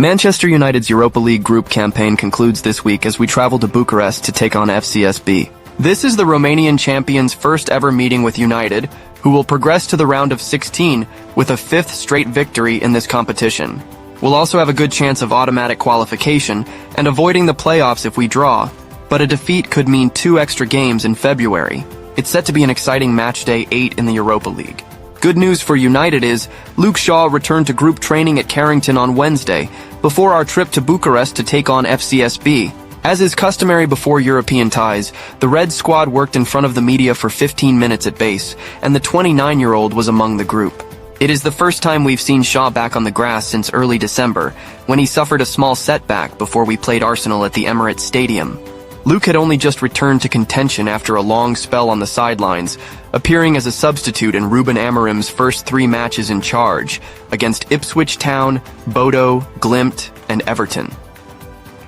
Manchester United's Europa League group campaign concludes this week as we travel to Bucharest to take on FCSB. This is the Romanian champions' first ever meeting with United, who will progress to the round of 16 with a fifth straight victory in this competition. We'll also have a good chance of automatic qualification and avoiding the playoffs if we draw, but a defeat could mean 2 extra games in February. It's set to be an exciting match day 8 in the Europa League. Good news for United is Luke Shaw returned to group training at Carrington on Wednesday before our trip to Bucharest to take on FCSB. As is customary before European ties, the Red squad worked in front of the media for 15 minutes at base, and the 29-year-old was among the group. It is the first time we've seen Shaw back on the grass since early December, when he suffered a small setback before we played Arsenal at the Emirates Stadium. Luke had only just returned to contention after a long spell on the sidelines, appearing as a substitute in Ruben Amorim's first 3 matches in charge, against Ipswich Town, Bodo, Glimt, and Everton.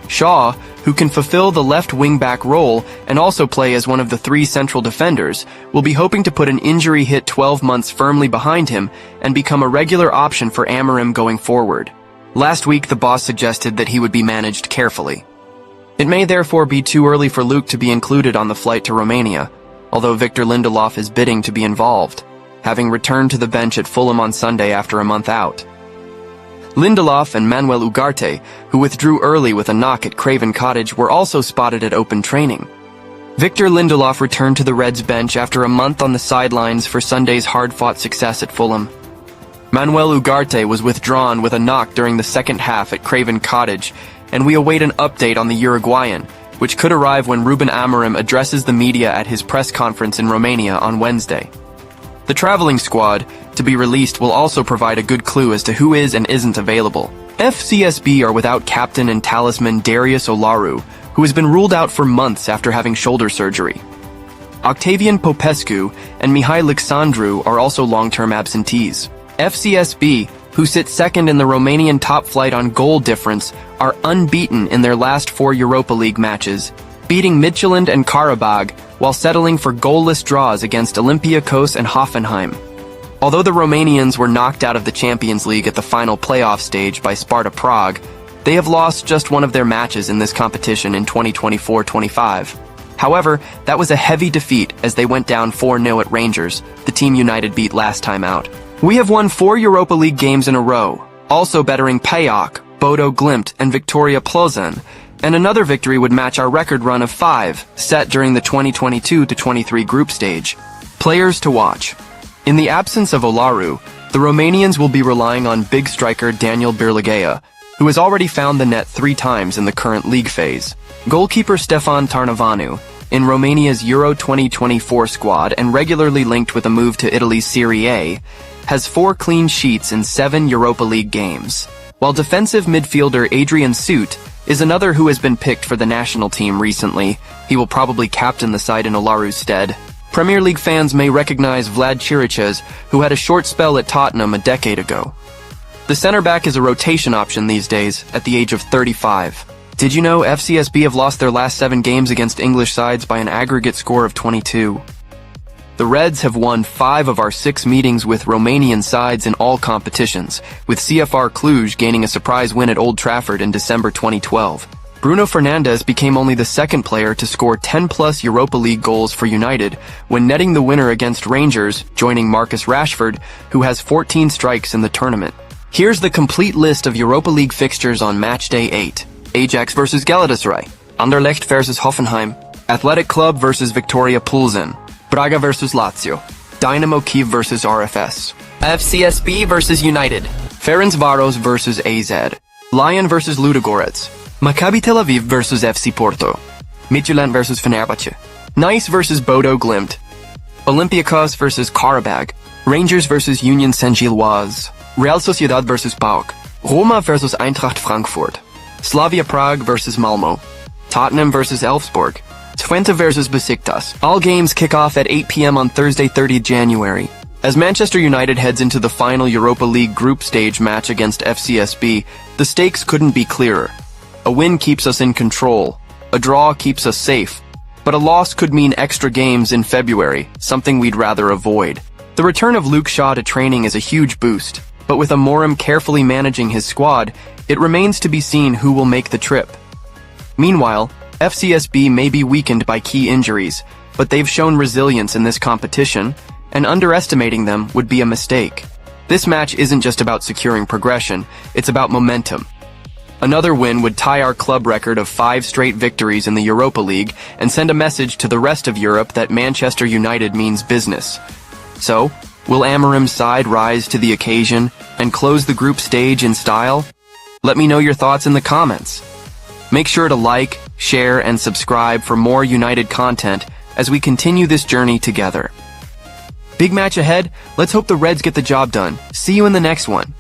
Shaw, who can fulfill the left wing-back role and also play as one of the 3 central defenders, will be hoping to put an injury-hit 12 months firmly behind him and become a regular option for Amorim going forward. Last week, the boss suggested that he would be managed carefully. It may therefore be too early for Luke to be included on the flight to Romania, although Victor Lindelof is bidding to be involved, having returned to the bench at Fulham on Sunday after a month out. Lindelof and Manuel Ugarte, who withdrew early with a knock at Craven Cottage, were also spotted at open training. Victor Lindelof returned to the Reds bench after a month on the sidelines for Sunday's hard-fought success at Fulham. Manuel Ugarte was withdrawn with a knock during the second half at Craven Cottage, and we await an update on the Uruguayan, which could arrive when Ruben Amorim addresses the media at his press conference in Romania on Wednesday. The traveling squad, to be released, will also provide a good clue as to who is and isn't available. FCSB are without captain and talisman Darius Olaru, who has been ruled out for months after having shoulder surgery. Octavian Popescu and Mihai Alexandru are also long-term absentees. FCSB, who sit second in the Romanian top flight on goal difference, are unbeaten in their last 4 Europa League matches, beating Midtjylland and Karabag while settling for goalless draws against Olympiacos and Hoffenheim. Although the Romanians were knocked out of the Champions League at the final playoff stage by Sparta Prague, they have lost just one of their matches in this competition in 2024-25. However, that was a heavy defeat as they went down 4-0 at Rangers, the team United beat last time out. We have won 4 Europa League games in a row, also bettering PAOK, Bodo Glimt, and Victoria Plzeň, and another victory would match our record run of 5, set during the 2022-23 group stage. Players to watch. In the absence of Olaru, the Romanians will be relying on big striker Daniel Birligea, who has already found the net 3 times in the current league phase. Goalkeeper Stefan Tarnavanu, in Romania's Euro 2024 squad and regularly linked with a move to Italy's Serie A, has 4 clean sheets in 7 Europa League games, while defensive midfielder Adrian Suit is another who has been picked for the national team recently. He will probably captain the side in Olaru's stead. Premier League fans may recognize Vlad Chiriches, who had a short spell at Tottenham a decade ago. The center-back is a rotation option these days, at the age of 35. Did you know FCSB have lost their last 7 games against English sides by an aggregate score of 22? The Reds have won 5 of our 6 meetings with Romanian sides in all competitions, with CFR Cluj gaining a surprise win at Old Trafford in December 2012. Bruno Fernandes became only the 2nd player to score 10-plus Europa League goals for United when netting the winner against Rangers, joining Marcus Rashford, who has 14 strikes in the tournament. Here's the complete list of Europa League fixtures on match day 8. Ajax vs Galatasaray, Anderlecht vs Hoffenheim, Athletic Club vs Victoria Plzeň, Braga vs Lazio, Dynamo Kyiv vs RFS, FCSB vs United, Ferencváros vs AZ, Lyon vs Ludogorets, Maccabi Tel Aviv vs FC Porto, Midtjylland vs Fenerbahce, Nice vs Bodo Glimt, Olympiacos vs Karabag, Rangers vs Union Saint-Gilloise, Real Sociedad vs PAOK, Roma vs Eintracht Frankfurt, Slavia Prague vs Malmo, Tottenham vs Elfsborg, Twente vs Besiktas. All games kick off at 8 p.m. on Thursday, 30th January. As Manchester United heads into the final Europa League group stage match against FCSB, the stakes couldn't be clearer. A win keeps us in control. A draw keeps us safe. But a loss could mean extra games in February, something we'd rather avoid. The return of Luke Shaw to training is a huge boost, but with Amorim carefully managing his squad, It remains to be seen who will make the trip. Meanwhile, FCSB may be weakened by key injuries, but they've shown resilience in this competition, and underestimating them would be a mistake. This match isn't just about securing progression, it's about momentum. Another win would tie our club record of 5 straight victories in the Europa League and send a message to the rest of Europe that Manchester United means business. So, will Amorim's side rise to the occasion and close the group stage in style? Let me know your thoughts in the comments. Make sure to like, share, and subscribe for more United content as we continue this journey together. Big match ahead. Let's hope the Reds get the job done. See you in the next one.